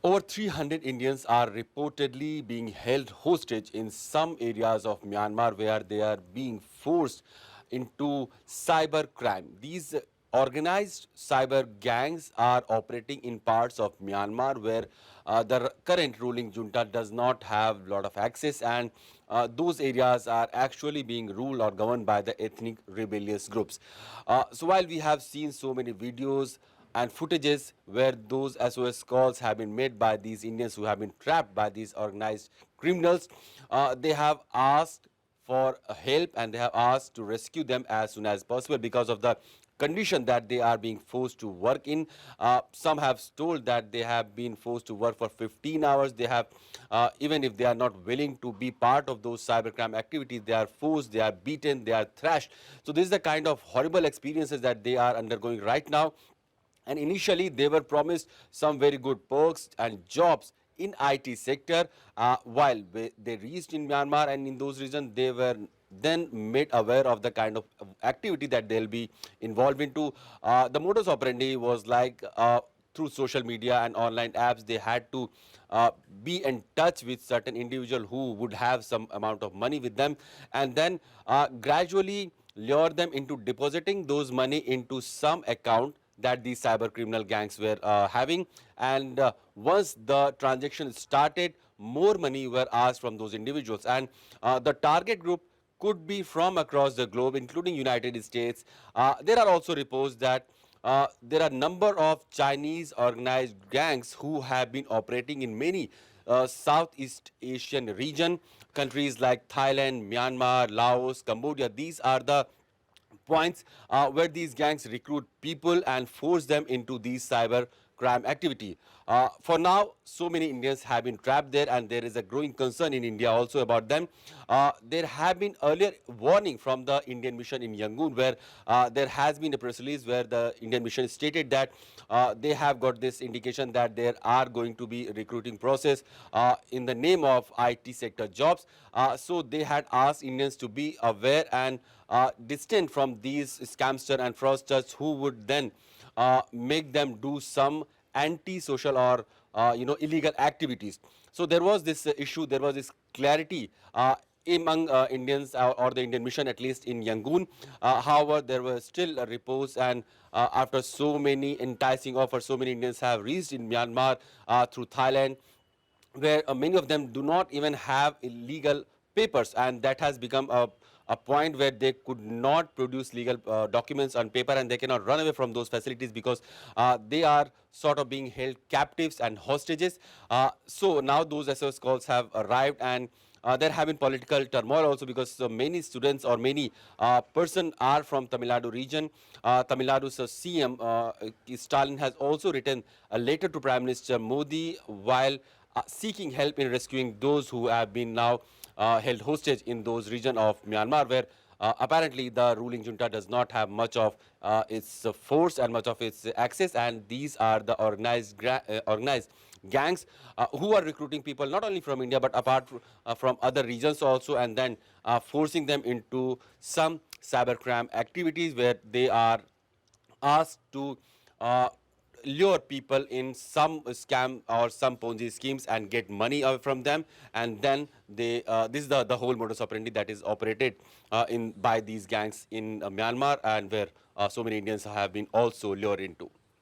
Over 300 Indians are reportedly being held hostage in some areas of Myanmar where they are being forced into cybercrime. These organized cyber gangs are operating in parts of Myanmar where the current ruling junta does not have a lot of access, and those areas are actually being ruled or governed by the ethnic rebellious groups. So while we have seen so many videos and footages where those SOS calls have been made by these Indians who have been trapped by these organized criminals, they have asked for help and they have asked to rescue them as soon as possible because of the condition that they are being forced to work in. Some have told that they have been forced to work for 15 hours. They have, even if they are not willing to be part of those cybercrime activities, they are forced, they are beaten, they are thrashed. So this is the kind of horrible experiences that they are undergoing right now. And initially they were promised some very good perks and jobs in IT sector. While they reached in Myanmar and in those regions, they were then made aware of the kind of activity that they'll be involved into. The modus operandi was like, through social media and online apps, they had to be in touch with certain individual who would have some amount of money with them, and then gradually lure them into depositing those money into some account that these cyber criminal gangs were having. And once the transaction started, more money were asked from those individuals, and the target group could be from across the globe, including United States. There are also reports that there are number of Chinese organized gangs who have been operating in many Southeast Asian region, countries like Thailand, Myanmar, Laos, Cambodia. These are the points where these gangs recruit people and force them into these cyber crime activity. For now, so many Indians have been trapped there, and there is a growing concern in India also about them. There have been earlier warning from the Indian mission in Yangon, where there has been a press release where the Indian mission stated that they have got this indication that there are going to be recruiting process in the name of IT sector jobs. So they had asked Indians to be aware and distant from these scamsters and fraudsters who would then make them do some anti-social or illegal activities. So there was this issue, there was this clarity among Indians, or the Indian mission at least in Yangon. However, there were still reports, and after so many enticing offers, so many Indians have reached in Myanmar through Thailand, where many of them do not even have illegal papers, and that has become a point where they could not produce legal documents on paper, and they cannot run away from those facilities because they are sort of being held captives and hostages. So now those SOS calls have arrived, and there have been political turmoil also because many students or many person are from Tamil Nadu region. Tamil Nadu's CM Stalin has also written a letter to Prime Minister Modi while seeking help in rescuing those who have been now held hostage in those region of Myanmar, where apparently the ruling junta does not have much of its force and much of its access, and these are the organized gangs who are recruiting people not only from India but apart from other regions also, and then forcing them into some cybercrime activities where they are asked to lure people in some scam or some Ponzi schemes and get money from them, and then they this is the whole modus operandi that is operated in by these gangs in Myanmar, and where so many Indians have been also lured into.